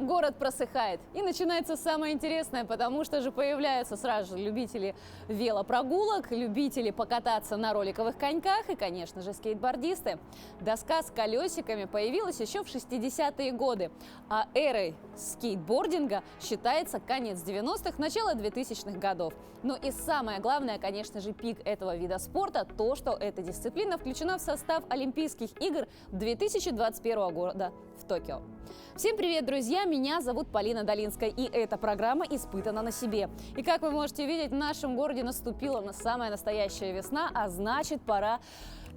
город просыхает. И начинается самое интересное, потому что же появляются сразу же любители велопрогулок, любители покататься на роликовых коньках и, конечно же, скейтбордисты. Доска с колесиками появилась еще в 60-е годы, а эрой скейтбординга считается конец 90-х, начало 2000-х годов. Ну и самое главное, конечно же, пик этого вида спорта – то, что эта дисциплина включена в состав Олимпийских игр 2021 года в Токио. Всем привет, друзья! Меня зовут Полина Долинская, и эта программа «Испытана на себе». И как вы можете видеть, в нашем городе наступила самая настоящая весна, а значит, пора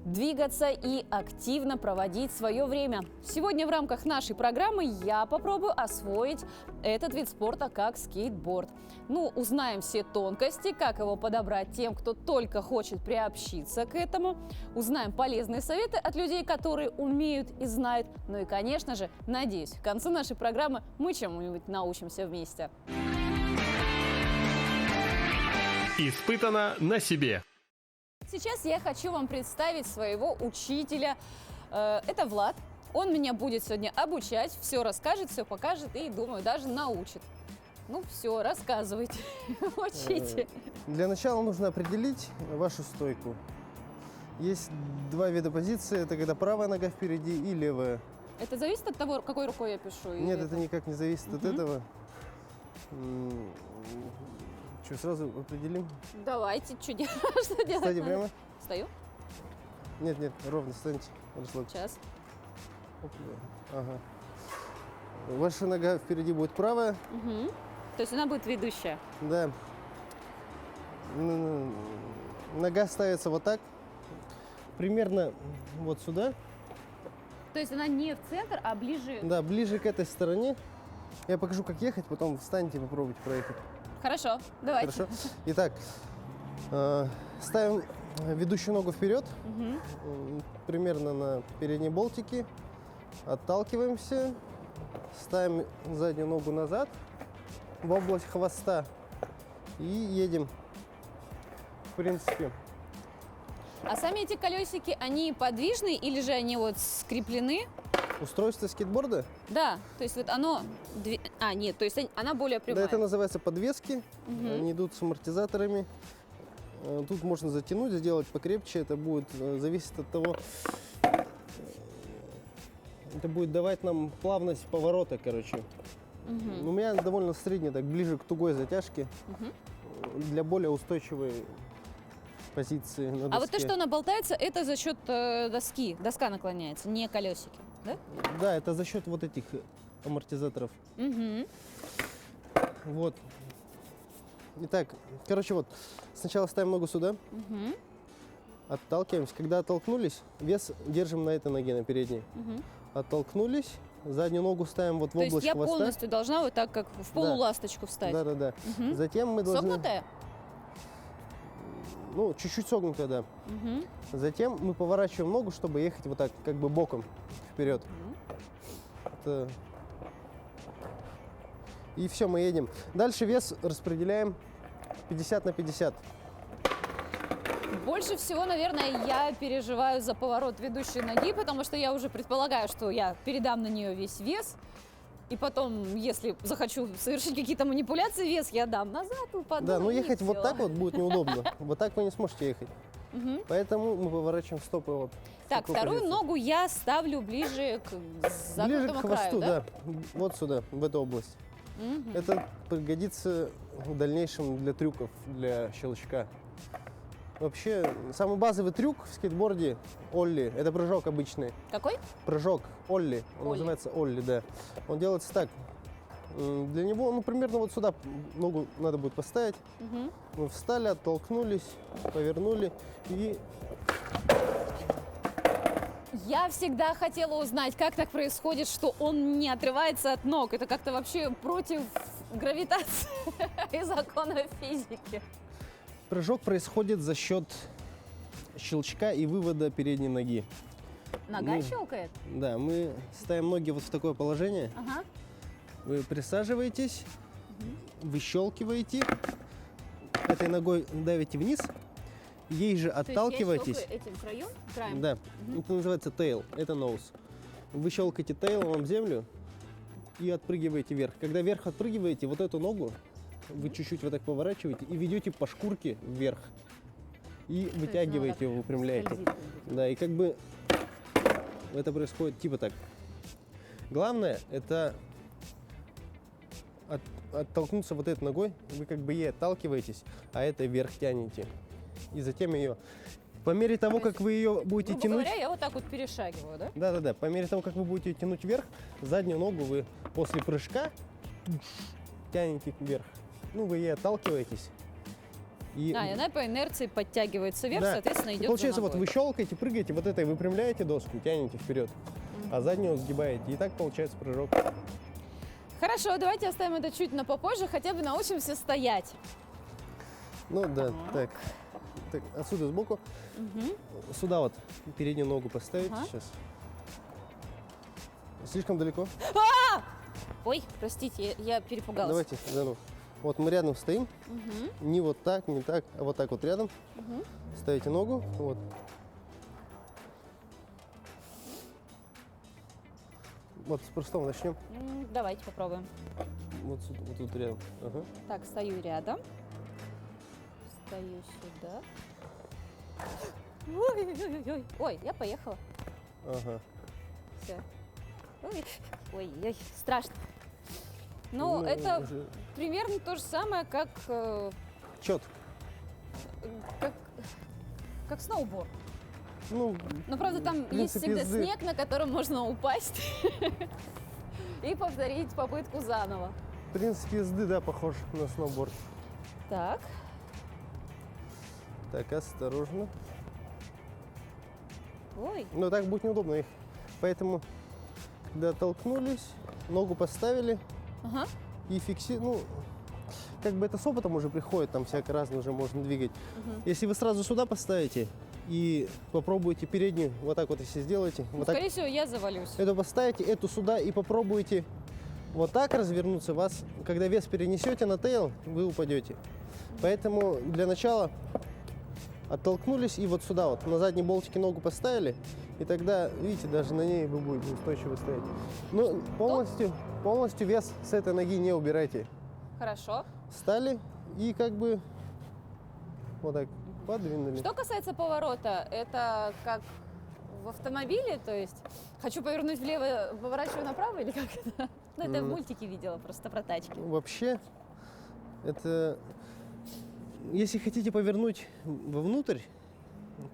двигаться и активно проводить свое время. Сегодня в рамках нашей программы я попробую освоить этот вид спорта как скейтборд. Ну, узнаем все тонкости, как его подобрать тем, кто только хочет приобщиться к этому. Узнаем полезные советы от людей, которые умеют и знают. Ну и, конечно же, надеюсь, в конце нашей программы мы чему-нибудь научимся вместе. Испытано на себе. Сейчас я хочу вам представить своего учителя. Это Влад. Он меня будет сегодня обучать, все расскажет, все покажет и, думаю, даже научит. Ну все, рассказывайте, учите. Для начала нужно определить вашу стойку. Есть два вида позиции. Это когда правая нога впереди и левая. Это зависит от того, какой рукой я пишу? Нет, это никак не зависит от этого. Что, сразу определим? Давайте, что делать? Встаньте прямо. Стою? Нет, ровно встаньте. Расслабьтесь. Сейчас. Ага. Ваша нога впереди будет правая. Угу. То есть она будет ведущая? Да. Нога ставится вот так. Примерно вот сюда. То есть она не в центр, а ближе? Да, ближе к этой стороне. Я покажу, как ехать, потом встаньте и попробуйте проехать. Хорошо, давайте. Хорошо. Итак, ставим ведущую ногу вперед, примерно на передние болтики. Отталкиваемся. Ставим заднюю ногу назад в область хвоста и едем. В принципе. А сами эти колесики, они подвижные или же они вот скреплены? Устройство скейтборда? Да, то есть вот оно... нет, то есть она более прямая. Да, это называется подвески. Они идут с амортизаторами. Тут можно затянуть, сделать покрепче. Это будет зависеть от того... Это будет давать нам плавность поворота, короче. У меня довольно средний, так ближе к тугой затяжке. Для более устойчивой позиции на доске. А вот то, что она болтается, это за счет доски. Доска наклоняется, не колесики, да? Да, это за счет вот этих амортизаторов. Вот. Итак, короче, вот. Сначала ставим ногу сюда. Отталкиваемся. Когда оттолкнулись, вес держим на этой ноге, на передней. Оттолкнулись. Заднюю ногу ставим вот в область хвоста. То есть я полностью должна вот так, как в полуласточку встать? Да. Затем мы должны... Согнутая? Ну, чуть-чуть согнутая, да. Затем мы поворачиваем ногу, чтобы ехать вот так, как бы боком вперед. Это... И все, мы едем. Дальше вес распределяем 50 на 50. Больше всего, наверное, я переживаю за поворот ведущей ноги, потому что я уже предполагаю, что я передам на нее весь вес. И потом, если захочу совершить какие-то манипуляции, вес я дам назад, упаду. Да, но ехать вот так вот будет неудобно. Вот так вы не сможете ехать. Поэтому мы поворачиваем стопы вот. Так, вторую ногу я ставлю ближе к загнутому хвосту, краю, да? Вот сюда, в эту область. Это пригодится в дальнейшем для трюков, для щелчка. Вообще, самый базовый трюк в скейтборде – олли. Это прыжок обычный. Какой? Прыжок олли. Он называется олли, да. Он делается так. Для него, ну, примерно вот сюда ногу надо будет поставить. Мы встали, оттолкнулись, повернули и... Я всегда хотела узнать, как так происходит, что он не отрывается от ног. Это как-то вообще против гравитации и законов физики. Прыжок происходит за счет щелчка и вывода передней ноги. Нога щелкает? Да, мы ставим ноги вот в такое положение. Ага. Вы присаживаетесь, выщелкиваете, этой ногой давите вниз, ей же отталкиваетесь. То есть я щелкаю этим краем? Да, это называется tail, это nose. Вы щелкаете тейлом об землю, и отпрыгиваете вверх. Когда вверх отпрыгиваете, вот эту ногу вы чуть-чуть вот так поворачиваете и ведете по шкурке вверх. И вытягиваете его, выпрямляете. Скользит как будто. Да, и как бы это происходит типа так. Главное это оттолкнуться вот этой ногой. Вы как бы ей отталкиваетесь, а этой вверх тянете. И затем ее... По мере того, как вы ее будете Грубо тянуть... говоря, я вот так вот перешагиваю, да? Да-да-да, по мере того, как вы будете тянуть вверх, заднюю ногу вы после прыжка тянете вверх. Ну, вы ей отталкиваетесь. И Она по инерции подтягивается вверх, да. соответственно, идет Получается, за вот ногой. вы щелкаете, прыгаете, вот этой выпрямляете доску, тянете вперед, а заднюю сгибаете. И так получается прыжок. Хорошо, давайте оставим это чуть на попозже, хотя бы научимся стоять. Ну да, так. Так, отсюда сбоку. Сюда вот переднюю ногу поставить Ага. сейчас. Слишком далеко? Ой, простите, я перепугалась. Давайте заново. Вот мы рядом стоим. Не вот так, не так, а вот так вот рядом. Ставите ногу. Вот. Вот с простого начнем. Давайте попробуем. Вот, вот тут рядом. Ага. Так, стою рядом. Стою сюда. Ой-ой-ой. Ой, я поехала. Ага. Все. Ой, страшно. Ну, это примерно то же самое, как Чет. как сноуборд. Ну, Но правда там в есть принципе, всегда езды. снег, на котором можно упасть и повторить попытку заново. В принципе, езды, да, похож на сноуборд. Так. Так, осторожно. Ой. Но так будет неудобно их. Поэтому, когда толкнулись, ногу поставили Ага. и Ну, как бы это с опытом уже приходит, там всяко разное уже можно двигать. Если вы сразу сюда поставите и попробуете переднюю, вот так вот если сделаете, Ну, вот так, скорее всего, я завалюсь. эту поставите, эту сюда и попробуйте вот так развернуться, вас, когда вес перенесете на тейл, вы упадете. Поэтому для начала оттолкнулись и вот сюда вот, на задние болтики ногу поставили, и тогда, видите, даже на ней вы будете устойчиво стоять. Но полностью вес с этой ноги не убирайте. Хорошо. Встали и как бы вот так подвинули. Что касается поворота, это как в автомобиле, то есть хочу повернуть влево, поворачиваю направо или как это? Ну, это в мультике видела просто про тачки. Вообще, это... Если хотите повернуть вовнутрь,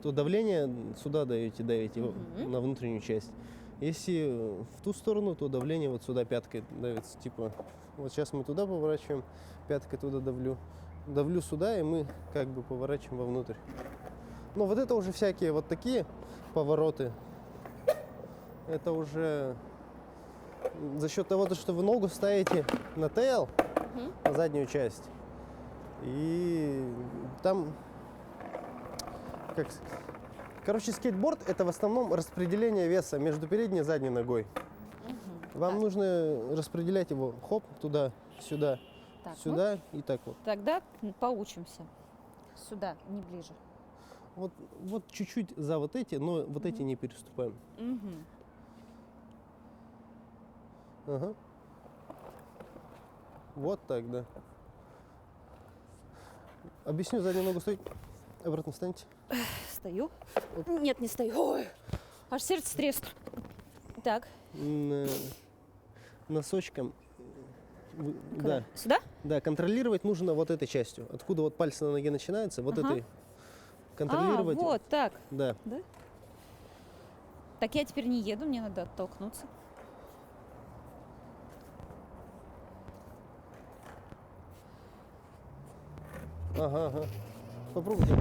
то давление сюда давите на внутреннюю часть. Если в ту сторону, то давление вот сюда пяткой давится. Типа, вот сейчас мы туда поворачиваем, пяткой туда давлю. Давлю сюда, и мы как бы поворачиваем вовнутрь. Но вот это уже всякие вот такие повороты. Это уже за счет того, что вы ногу ставите на тейл, на заднюю часть. И там, короче, скейтборд это в основном распределение веса между передней и задней ногой. Вам нужно распределять его, хоп, туда, сюда, Так, сюда и так вот. Тогда поучимся. Сюда, не ближе. Вот чуть-чуть за вот эти, но вот эти не переступаем. Ага. Вот так, да. Объясню, заднюю ногу стоит. Обратно встаньте. Стою. Нет, не стою. Ой, аж сердце треснуло. Так. Носочком. Куда? Да. Сюда? Да, контролировать нужно вот этой частью. Откуда вот пальцы на ноге начинаются, вот Ага. этой. Контролировать. вот так. Да. Да? Так я теперь не еду, мне надо оттолкнуться. Ага. Попробуйте.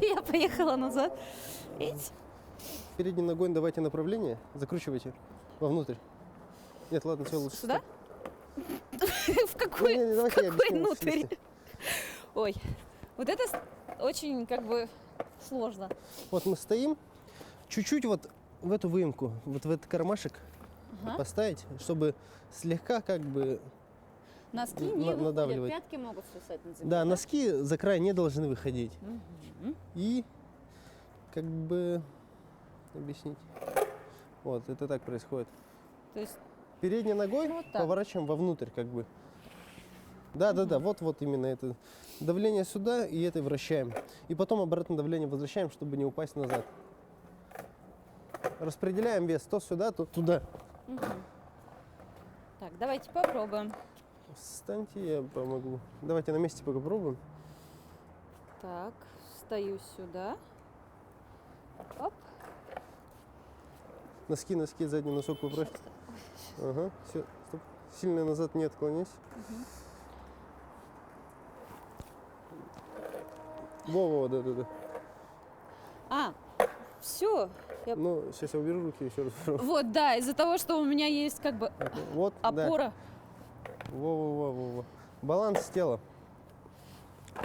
Я поехала назад. Видите? Передней ногой давайте направление, закручивайте вовнутрь. Нет, ладно, все лучше. Сюда? В Не, какой давайте я объясню. внутрь? Ой, вот это очень как бы сложно. Вот мы стоим, чуть-чуть вот в эту выемку, вот в этот кармашек поставить, чтобы слегка как бы... Носки не выходят, надавливать. пятки могут свисать на земле. Да, носки за край не должны выходить. И как бы объяснить. Вот, это так происходит. То есть передней ногой Вот так. поворачиваем вовнутрь, как бы. Да, вот именно это. Давление сюда и это вращаем. И потом обратно давление возвращаем, чтобы не упасть назад. Распределяем вес то сюда, то туда. Так, давайте попробуем. Встаньте, я помогу. Давайте на месте пока попробуем. Так, встаю сюда. Оп. Носки, задний носок поправь. Ага, все, стоп. Сильно назад не отклонись. Во, да. А, все. Ну, сейчас я уберу руки еще раз. Вот, да, из-за того, что у меня есть как бы Вот, опора. да. Во. Баланс тела.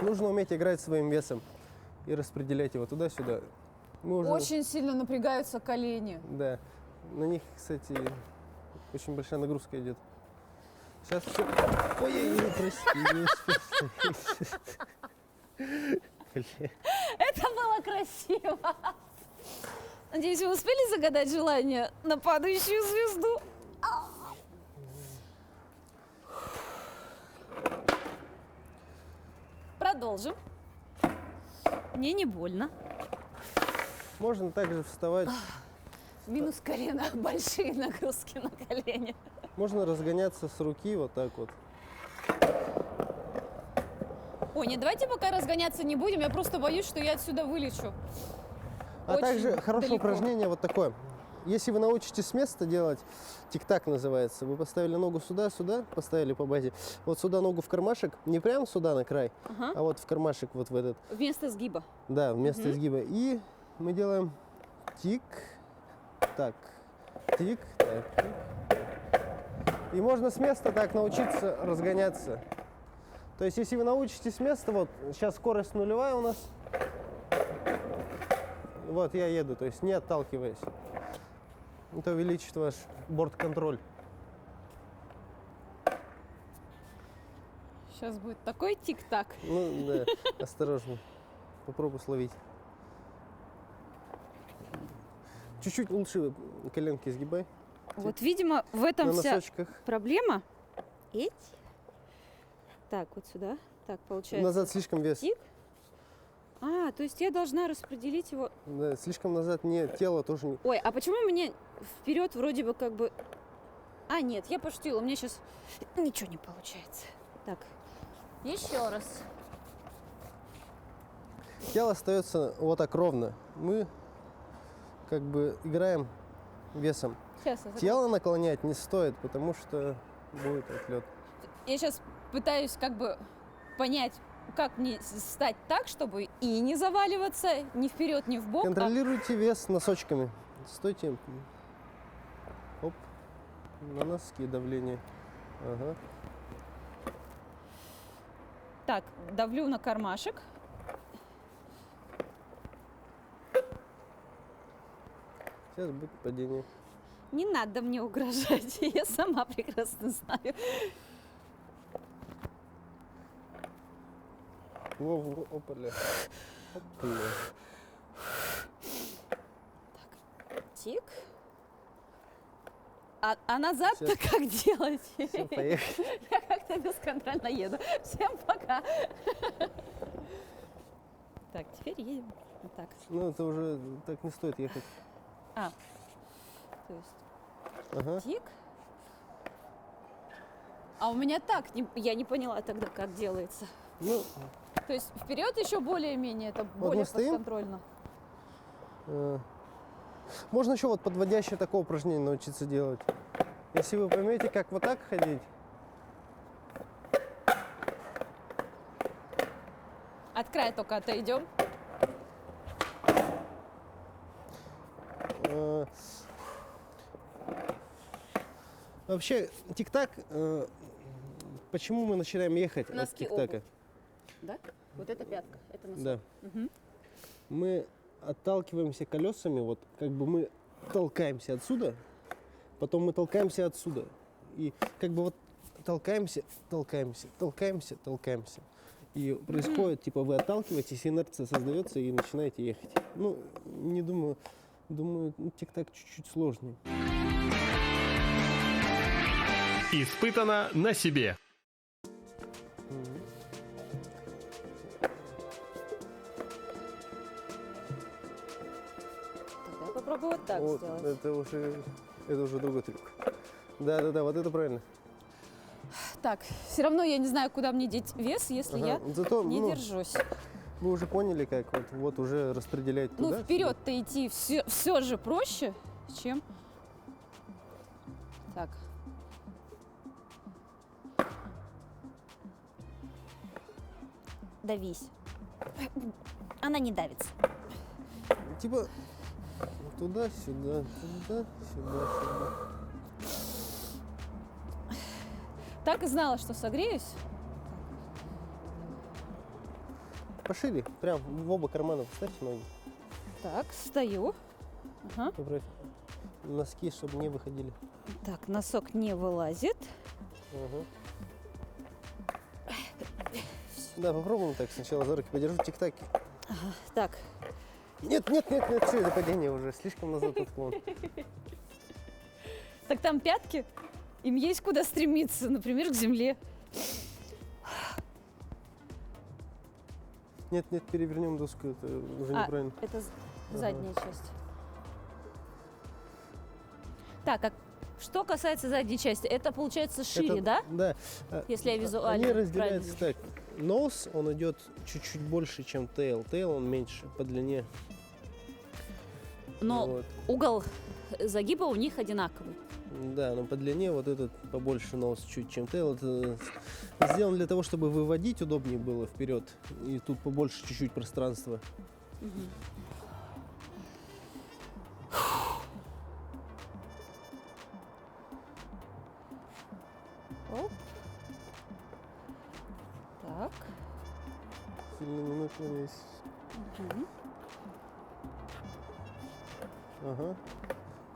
Нужно уметь играть своим весом и распределять его туда-сюда. Мы уже... Очень сильно напрягаются колени. Да. На них, кстати, очень большая нагрузка идет. Сейчас все. Ой, прости. Это было красиво. Надеюсь, вы успели загадать желание на падающую звезду? Продолжим. Мне не больно. Можно также вставать. Минус колено, большие нагрузки на колени. Можно разгоняться с руки вот так вот. Ой, не, давайте пока разгоняться не будем, я просто боюсь, что я отсюда вылечу. А Очень также хорошее далеко. упражнение вот такое. Если вы научитесь с места делать, тик-так называется, вы поставили ногу сюда, поставили по базе, вот сюда ногу в кармашек, не прямо сюда на край, а вот в кармашек вот в этот. Вместо сгиба. Да, вместо изгиба. И мы делаем тик-так, тик-так. И можно с места так научиться разгоняться. То есть, если вы научитесь с места, вот сейчас скорость нулевая у нас. Вот я еду, то есть не отталкиваясь. Это увеличит ваш борт-контроль. Сейчас будет такой тик-так. Ну да, осторожно. Попробуй словить. Чуть-чуть лучше коленки сгибай. Вот, видимо, в этом На вся носочках. проблема. Эть. Так, вот сюда. Так, получается. Назад слишком вес. Тик. А, то есть я должна распределить его. Да, слишком назад не тело тоже не. Ой, а почему мне вперед вроде бы как бы... А, нет, я пошутила, у меня сейчас ничего не получается. Так, еще раз. Тело остается вот так ровно. Мы как бы играем весом. Сейчас я Тело наклонять не стоит, потому что будет отлет. Я сейчас пытаюсь как бы понять, как мне стать так, чтобы и не заваливаться ни вперед, ни вбок. Контролируйте вес носочками. Стойте. Оп. На носки давление. Ага. Так, давлю на кармашек. Сейчас будет падение. Не надо мне угрожать, я сама прекрасно знаю. Во, опаля. Опаля. Тик. А назад-то Всё. как делать? Все, поехали. Я как-то бесконтрольно еду. Всем пока. Так, теперь едем. Вот так. Ну, это уже так не стоит ехать. А, то есть Ага. тик. А у меня так, я не поняла тогда, как делается. Ну, То есть вперед еще более-менее, это мы более стоим. подконтрольно. Можно еще вот подводящее такое упражнение научиться делать. Если вы поймете, как вот так ходить, От края только отойдем. вообще тик-так, почему мы начинаем ехать от Носки, тик-така? обувь. Да? Вот это пятка, это носок. Да. Мгм. Мы отталкиваемся колесами, вот как бы мы толкаемся отсюда, потом мы толкаемся отсюда. И как бы вот толкаемся. И происходит, типа вы отталкиваетесь, инерция создается и начинаете ехать. Ну, не думаю, ну, тик-так чуть-чуть сложнее. Испытано на себе. Тогда попробую вот так Вот, сделать. это уже другой трюк. Да, вот это правильно. Так, все равно я не знаю, куда мне деть вес, если я Зато, не ну, держусь. вы уже поняли, как вот уже распределять Ну, туда. вперед-то идти все же проще, чем... Так. Давись. Она не давится. Типа туда-сюда, туда-сюда. Так и знала, что согреюсь. Пошире, прям в оба кармана поставьте ноги. Так, встаю. Ага. Поправь носки, чтобы не выходили. Так, носок не вылазит. Ага. Да, попробуем так. Сначала за руки подержу, тик-так. Так, Нет, все, это падение уже. Слишком назад отклон. так там пятки, им есть куда стремиться, например, к земле. Нет, перевернем доску, это уже неправильно. Это задняя часть. Так, а что касается задней части, это получается шире, да? Да. Если я визуально Они правильно разделяются вижу. так. Нос, он идет чуть-чуть больше, чем тейл. Тейл, он меньше по длине. Но Вот. угол загиба у них одинаковый. Да, но по длине вот этот побольше нос чуть, чем тейл. Это сделан для того, чтобы выводить удобнее было вперед. И тут побольше чуть-чуть пространства. Оп. Так. Сильно не наклоняйся. Ага.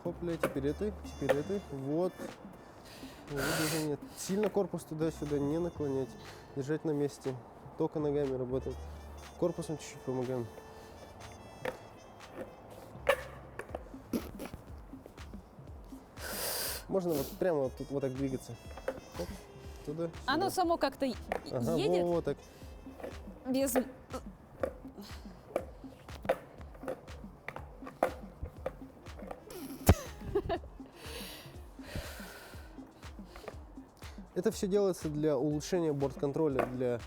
Хопля, теперь этой. Вот. Вот уже нет. Сильно корпус туда-сюда не наклонять. Держать на месте. Только ногами работать. Корпусом чуть-чуть помогаем. Можно вот прямо вот тут вот так двигаться. Оп, туда. Оно сюда. само как-то Ага, едет вот так. без... Это все делается для улучшения борт-контроля,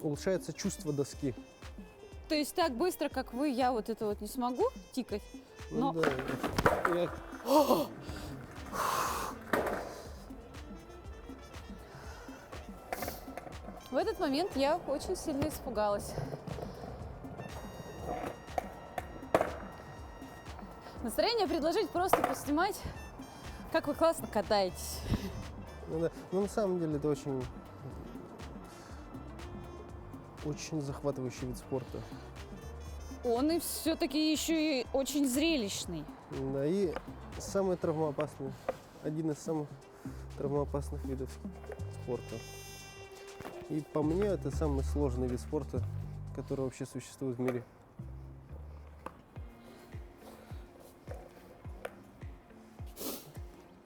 улучшается чувство доски. То есть так быстро, как вы, я вот это вот не смогу тикать. Ну Но- да. Я- В этот момент я очень сильно испугалась. Настроение предложить просто поснимать, как вы классно катаетесь. Ну да. Но на самом деле это очень захватывающий вид спорта. Он и все-таки еще и очень зрелищный. Да, и самый травмоопасный, один из самых травмоопасных видов спорта. И по мне это самый сложный вид спорта, который вообще существует в мире.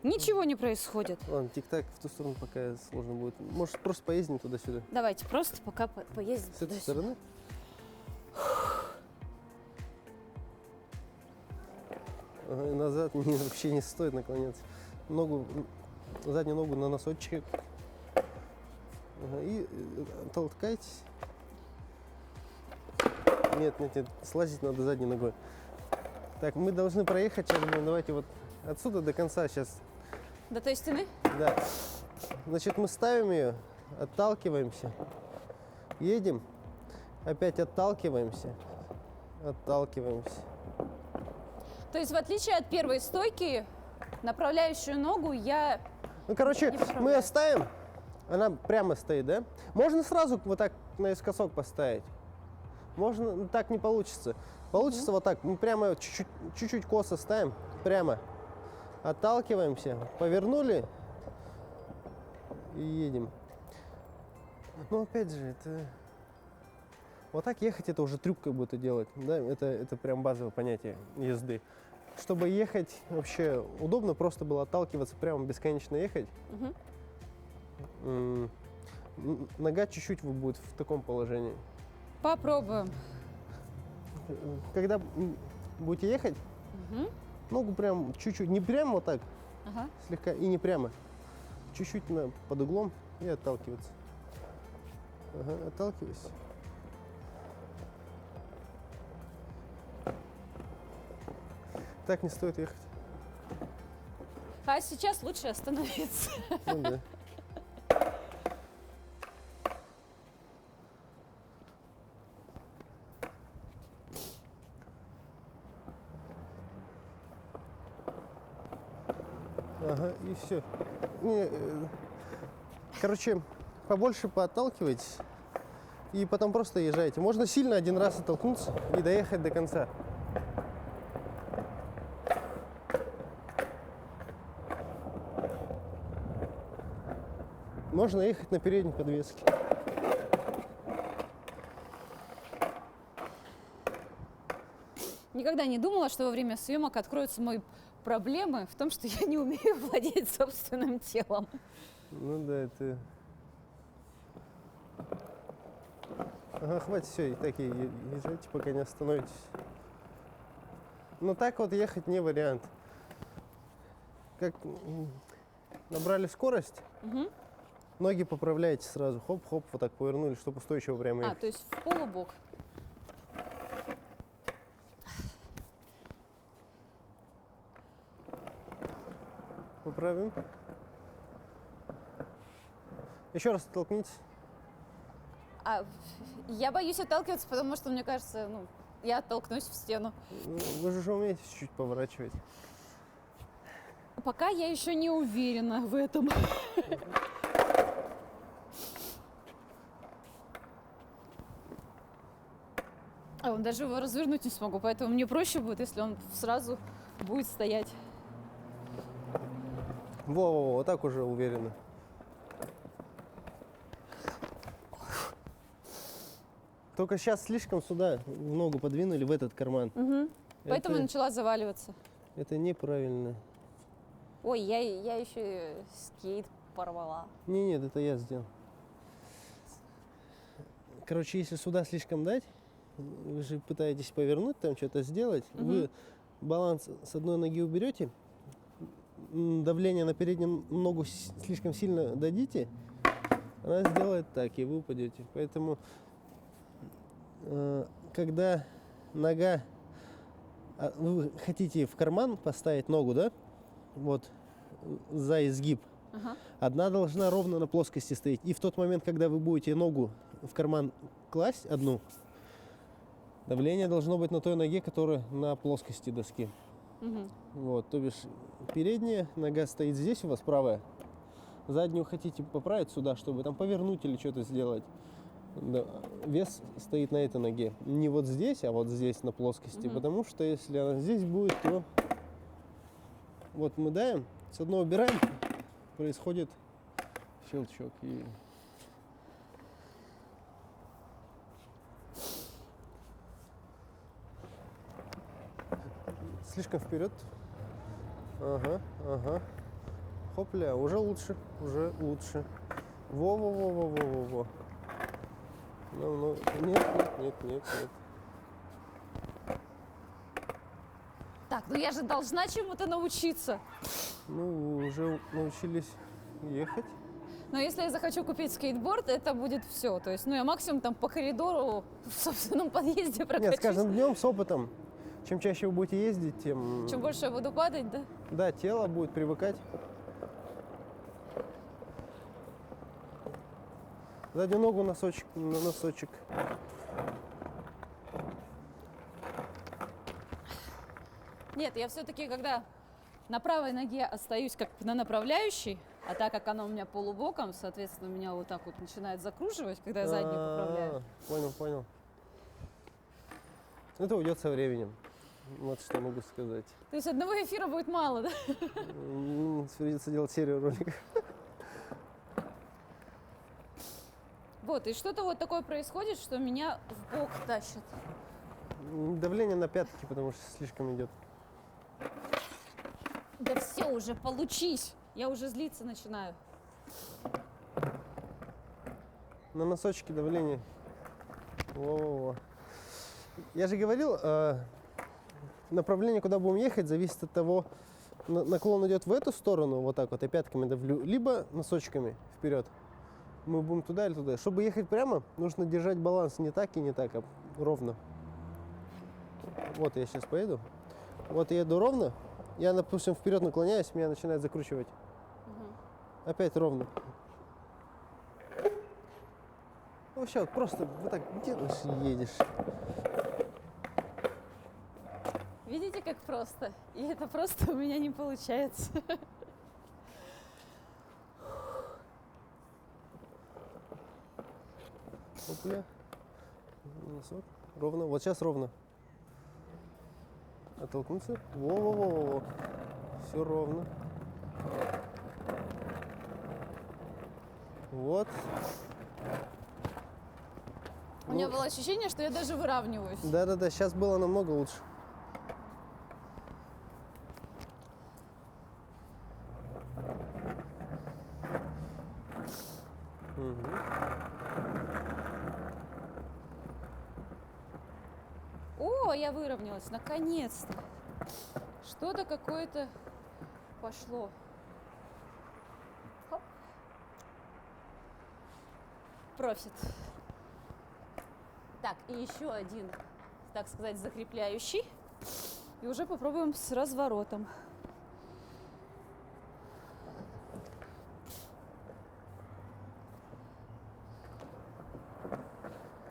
Ничего не происходит. Ладно, тик-так в ту сторону пока сложно будет. Может, просто поездим туда-сюда. Давайте просто пока поездим С этой туда-сюда. стороны? Ага, и назад вообще не стоит наклоняться. Заднюю ногу на носочек. Ага, и толкайтесь. Нет, слазить надо задней ногой. Так, мы должны проехать сейчас. Давайте вот отсюда до конца сейчас. До той стены? Да. Значит, мы ставим ее, отталкиваемся, едем, опять отталкиваемся. То есть в отличие от первой стойки, направляющую ногу я... Ну, короче, Не мы поправляю. ее ставим, она прямо стоит, да? Можно сразу вот так наискосок поставить. Можно, ну, так не получится. Получится вот так, мы прямо чуть-чуть косо ставим, прямо. Отталкиваемся, повернули и едем. Ну, опять же, это... Вот так ехать, это уже трюк как будто делать, да? Это прям базовое понятие езды. чтобы ехать вообще удобно, просто было отталкиваться, прямо бесконечно ехать. Нога чуть-чуть будет в таком положении. Попробуем. Когда будете ехать, ногу прям чуть-чуть, не прямо вот так, Ага. слегка, и не прямо. Чуть-чуть под углом и отталкиваться. Ага, отталкивайся. Так не стоит ехать. А сейчас лучше остановиться. Ну да. Ага, и все. Короче, побольше поотталкивайтесь и потом просто езжайте. Можно сильно один раз оттолкнуться и доехать до конца. Можно ехать на передней подвеске. Никогда не думала, что во время съемок откроются мои проблемы в том, что я не умею владеть собственным телом. Ну да, это... Ага, хватит, все, и так и езжайте, пока не остановитесь. Но так вот ехать не вариант. Как набрали скорость, ноги поправляете сразу. Хоп-хоп, вот так повернули, чтобы устойчиво прямо А, ехать. то есть в полубок. Поправим. Еще раз оттолкнитесь. А я боюсь отталкиваться, потому что, мне кажется, ну, я оттолкнусь в стену. Ну, вы же уже умеете чуть-чуть поворачивать. Пока я еще не уверена в этом. А он даже его развернуть не смогу, поэтому мне проще будет, если он сразу будет стоять. Во-во-во, вот так уже уверенно. Только сейчас слишком сюда в ногу подвинули, в этот карман. Поэтому я Это- начала заваливаться. Это неправильно. Ой, я еще и скейт порвала. Нет, это я сделал. Короче, если сюда слишком дать, вы же пытаетесь повернуть, там что-то сделать, вы баланс с одной ноги уберете, давление на переднюю ногу слишком сильно дадите, она сделает так, и вы упадете. Поэтому, когда нога, вы хотите в карман поставить ногу, да, вот за изгиб, одна должна ровно на плоскости стоять. И в тот момент, когда вы будете ногу в карман класть одну, давление должно быть на той ноге, которая на плоскости доски. Вот, то бишь передняя нога стоит здесь у вас, правая. Заднюю хотите поправить сюда, чтобы там повернуть или что-то сделать. Да, вес стоит на этой ноге. Не вот здесь, а вот здесь на плоскости. Потому что если она здесь будет, то вот мы даем, с одной убираем, происходит щелчок. И слишком вперед. Ага, ага. Хопля, уже лучше, уже лучше. Во-во-во-во-во-во-во. Ну, нет. Так, ну я же должна чему-то научиться. Ну, вы уже научились ехать. Но если я захочу купить скейтборд, это будет все. То есть, ну, я максимум там по коридору в собственном подъезде прокачусь. Нет, с каждым днем, с опытом, чем чаще вы будете ездить, тем... Чем больше я буду падать, да? Да, тело будет привыкать. Заднюю ногу носочек, на носочек. Нет, я все-таки, когда на правой ноге остаюсь как на направляющей, а так как она у меня полубоком, соответственно, меня вот так вот начинает закруживать, когда я заднюю поправляю. Понял. Это уйдет со временем. Вот что могу сказать. То есть одного эфира будет мало, да? Придется делать серию роликов. Вот, и что-то вот такое происходит, что меня в бок тащит. Давление на пятки, потому что слишком идет. Да все уже, получись. Я уже злиться начинаю. На носочки давление. Во-во-во. Я же говорил, направление, куда будем ехать, зависит от того, наклон идет в эту сторону, вот так вот, я пятками давлю, либо носочками вперед. Мы будем туда или туда. Чтобы ехать прямо, нужно держать баланс не так и не так, а ровно. Вот я сейчас поеду. Вот я еду ровно. Я, допустим, вперед наклоняюсь, меня начинает закручивать. Опять ровно. Вообще, вот просто вот так делаешь и едешь. Видите, как просто? И это просто у меня не получается. Опля. Носок. Ровно. Вот сейчас ровно. Оттолкнуться. Во-во-во-во. Все ровно. Вот. У меня было ощущение, что я даже выравниваюсь. Да-да-да, сейчас было намного лучше. О, я выровнялась, наконец-то. Что-то какое-то пошло. Хоп. Профит. Так, и еще один, так сказать, закрепляющий. И уже попробуем с разворотом.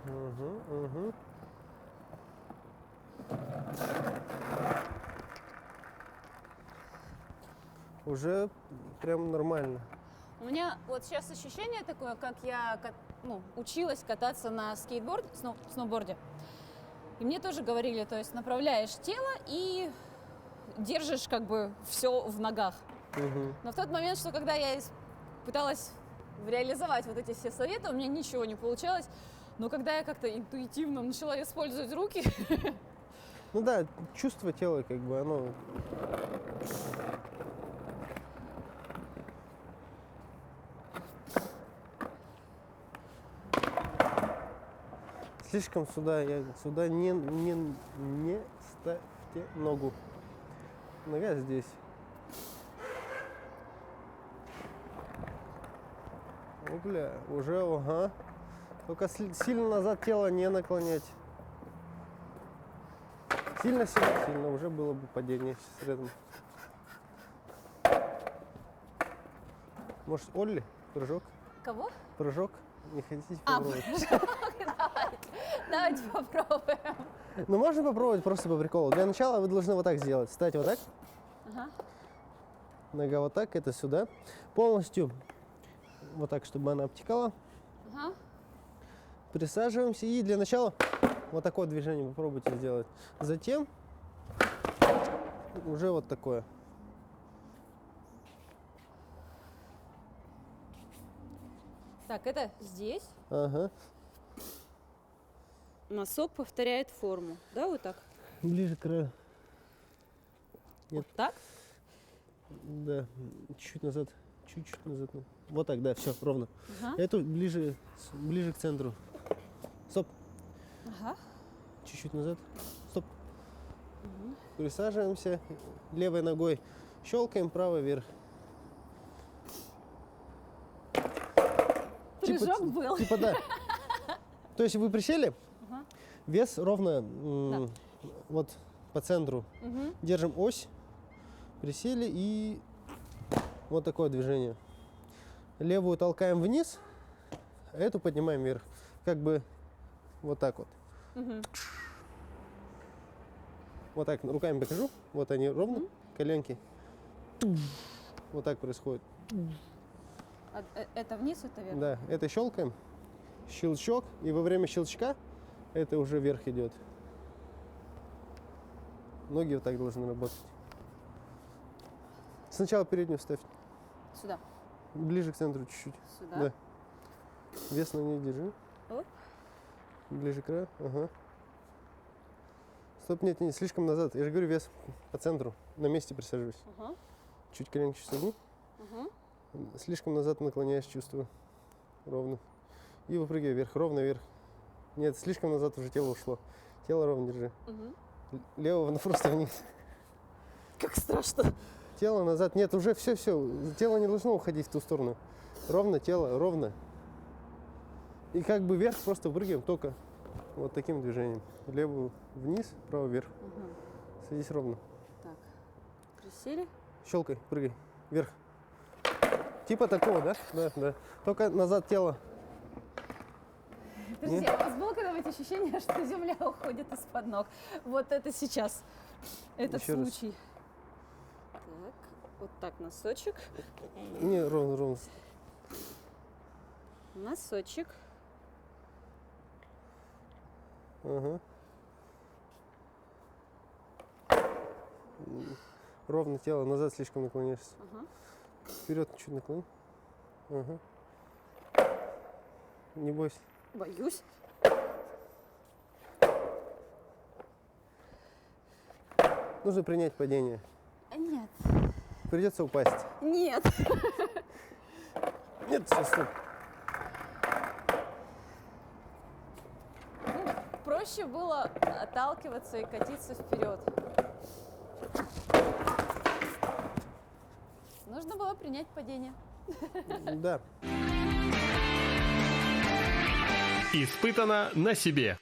Угу. Уже прям нормально. У меня вот сейчас ощущение такое, как я училась кататься на сноуборде. И мне тоже говорили, то есть направляешь тело и держишь как бы все в ногах. Угу. Но в тот момент, что когда я пыталась реализовать вот эти все советы, у меня ничего не получалось. Но когда я как-то интуитивно начала использовать руки, Ну да, чувство тела, как бы, оно... Слишком сюда не ставьте ногу. Нога здесь. Опля, уже, ага. Только сильно назад тело не наклонять. Сильно, уже было бы падение сейчас рядом. Может, Олли? Прыжок? кого? Прыжок? Не хотите попробовать? Давайте попробуем. Ну, можно попробовать просто по приколу. Для начала вы должны вот так сделать. Встать вот так. Ага. Нога вот так, это сюда. Полностью вот так, чтобы она обтекала. Ага. Присаживаемся. И для начала вот такое движение попробуйте сделать. Затем уже вот такое. Так, это здесь. Ага. Носок повторяет форму. Да, вот так? Ближе к краю. Вот так? Да. Чуть-чуть назад. Чуть-чуть назад. Вот так, да, все, ровно. Ага. Эту ближе к центру. Стоп. Ага. Чуть-чуть назад. Стоп. Присаживаемся. Левой ногой щелкаем, правой вверх. Прыжок был. Типа да. То есть вы присели, Ага. вес ровно Да. вот по центру. Угу. Держим ось, присели и вот такое движение. Левую толкаем вниз, а эту поднимаем вверх. Как бы вот так вот. Угу. Вот так руками покажу. Вот они ровно, коленки. Вот так происходит. Это вниз, это вверх? Да, это щелкаем. Щелчок. И во время щелчка это уже вверх идет. Ноги вот так должны работать. Сначала переднюю ставь. Сюда. Ближе к центру чуть-чуть. Сюда. Да. Вес на ней держи. Оп. Ближе к краю. Ага. Стоп, нет, не слишком назад. Я же говорю, вес по центру. На месте присаживаюсь. Ага. Чуть коленки согни. Угу. Слишком назад наклоняюсь, чувствую. Ровно. И выпрыгивай вверх, ровно вверх. Нет, слишком назад уже тело ушло. Тело ровно держи. Угу. Левого просто вниз. Как страшно. Тело назад. Нет, уже все. Тело не должно уходить в ту сторону. Ровно тело, ровно. И как бы вверх просто выпрыгиваем только вот таким движением. Левую вниз, правую вверх. Угу. Садись ровно. Так, присели. Щелкай, прыгай. Вверх. Типа такого, да? Да, да. Только назад тело. Подожди, а у вас было когда-нибудь ощущение, что земля уходит из-под ног? Вот это сейчас, этот Еще раз. случай. Так, вот так носочек. Не, ровно. Носочек. Ага. Ровно тело, назад слишком наклоняешься. Ага. Вперед чуть наклони. Ага. Не бойся. Боюсь. Нужно принять падение. Нет. Придется упасть. Нет. Нет, все, стоп. Проще было отталкиваться и катиться вперед. Нужно было принять падение. Да. Испытано на себе.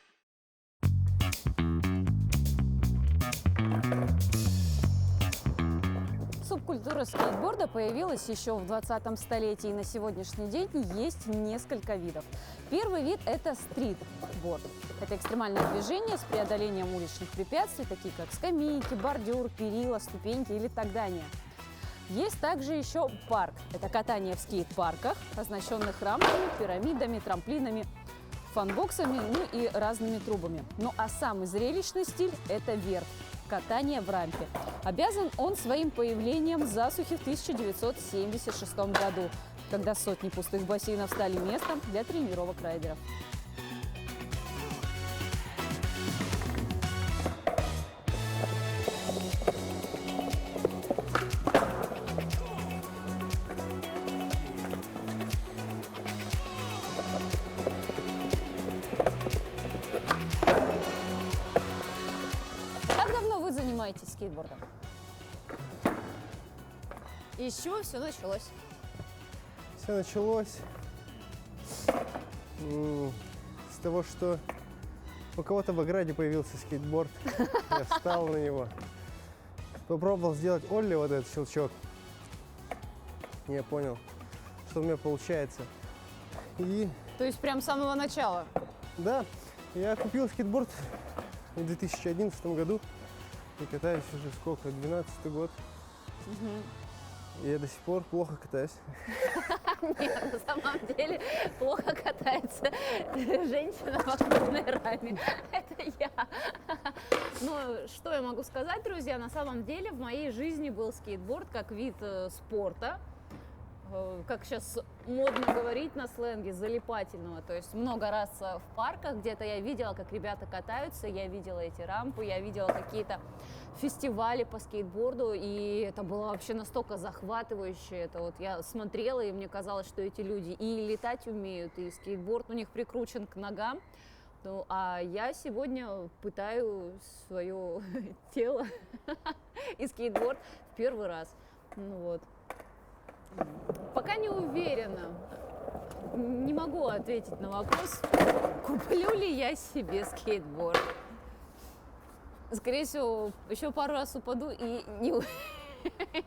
Субкультура скейтборда появилась еще в 20 столетии, и на сегодняшний день есть несколько видов. Первый вид – это стритборд. Это экстремальное движение с преодолением уличных препятствий, такие как скамейки, бордюр, перила, ступеньки или тогдания. Есть также еще парк. Это катание в скейт-парках, оснащенных рамками, пирамидами, трамплинами, фанбоксами, ну и разными трубами. Ну а самый зрелищный стиль – это верт. Катание в рампе. Обязан он своим появлением засухи в 1976 году, когда сотни пустых бассейнов стали местом для тренировок райдеров. Как давно вы занимаетесь скейтбордом? И с чего все началось? Все началось с того, что у кого-то в ограде появился скейтборд. Я встал на него. Попробовал сделать олли, вот этот щелчок. Я понял, что у меня получается. И То есть прям с самого начала? да, я купил скейтборд в 2011 году. И катаюсь уже сколько, 12-й год. И я до сих пор плохо катаюсь. Нет, на самом деле плохо катается женщина в окружной раме. Это я. Ну, что я могу сказать, друзья? На самом деле в моей жизни был скейтборд как вид спорта. Как сейчас модно говорить на сленге, залипательного. То есть много раз в парках где-то я видела, как ребята катаются, я видела эти рампы, я видела какие-то фестивали по скейтборду, и это было вообще настолько захватывающе. Это вот я смотрела, и мне казалось, что эти люди и летать умеют, и скейтборд у них прикручен к ногам. Ну, а я сегодня пытаю свое тело и скейтборд в первый раз. Ну вот. Пока не уверена. Не могу ответить на вопрос, куплю ли я себе скейтборд. Скорее всего, еще пару раз упаду и не...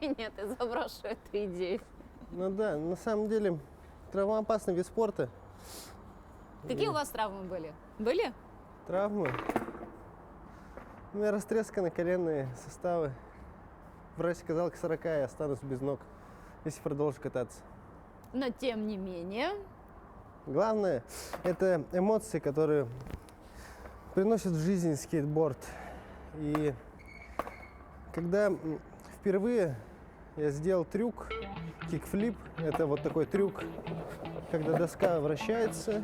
Нет, я заброшу эту идею. Ну да, на самом деле травмоопасный вид спорта. Какие у вас травмы были? Были? Травмы. У меня растресканы коленные суставы. Врач сказал, к 40 я останусь без ног, если продолжу кататься. Но тем не менее... Главное, это эмоции, которые приносят в жизнь скейтборд. И когда впервые я сделал трюк, кикфлип, это вот такой трюк, когда доска вращается.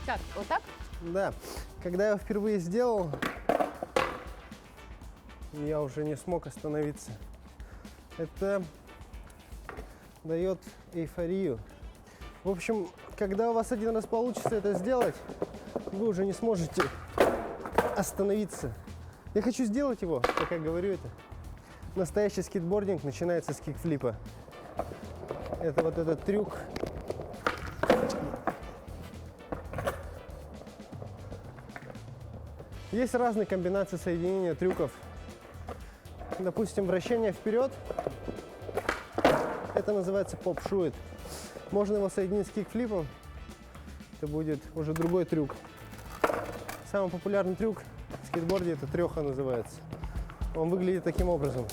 Как, вот так? Да, Когда я впервые сделал, я уже не смог остановиться. Это дает эйфорию. В общем, когда у вас один раз получится это сделать, вы уже не сможете остановиться. Я хочу сделать его, пока говорю это. Настоящий скейтбординг начинается с кикфлипа. Это вот этот трюк. Есть разные комбинации соединения трюков. Допустим, вращение вперед. Это называется поп-шуит. Можно его соединить с кикфлипом. Это будет уже другой трюк. Самый популярный трюк в скейтборде это треха называется. Он выглядит таким образом.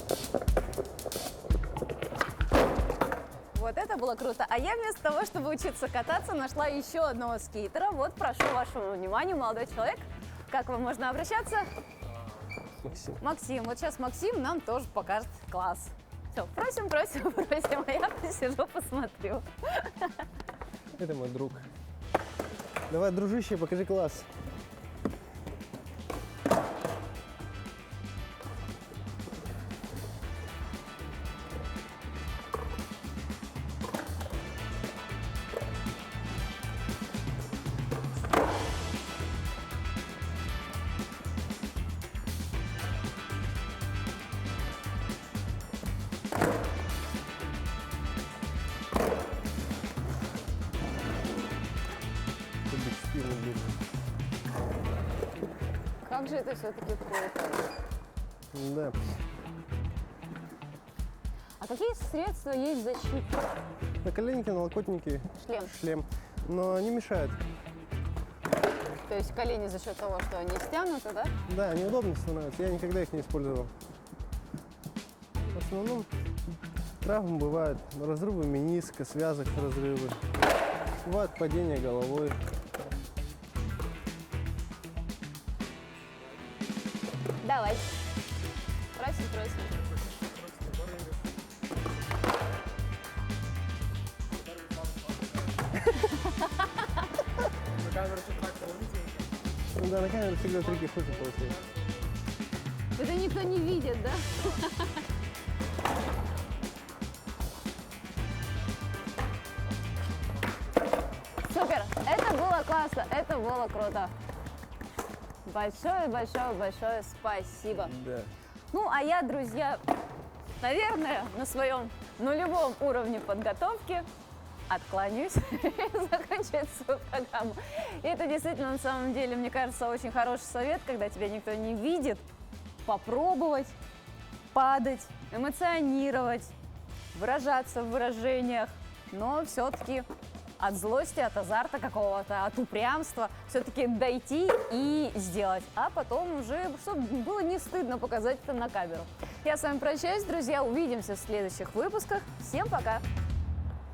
Вот это было круто. А я вместо того, чтобы учиться кататься, нашла еще одного скейтера. Вот, прошу вашего внимания, молодой человек. Как вам можно обращаться? Максим. Максим. Вот сейчас Максим нам тоже покажет класс. Все, просим, просим, просим. А я посижу, посмотрю. Это мой друг. Давай, дружище, покажи класс. Как же это все-таки круто. Да. А какие средства есть защиты? Наколенники, налокотники, Шлем. шлем. Но они мешают. То есть колени за счет того, что они стянуты, да? Да, неудобно становится. Я никогда их не использовал. В основном травмы бывают. Разрывы мениска, связок разрывы. Бывает падение головой. Давай. Просим, просим. Да, на камеру всегда трюки хуже получается. Это никто не видит, да? Супер! Это было классно, это было круто. Большое-большое-большое спасибо. Да. Ну, а я, друзья, наверное, на своем нулевом уровне подготовки откланяюсь и заканчиваю свою программу. И это действительно, на самом деле, мне кажется, очень хороший совет, когда тебя никто не видит, попробовать падать, эмоционировать, выражаться в выражениях, но все-таки от злости, от азарта какого-то, от упрямства все-таки дойти и сделать. А потом уже, чтобы было не стыдно показать это на камеру. Я с вами прощаюсь, друзья. Увидимся в следующих выпусках. Всем пока!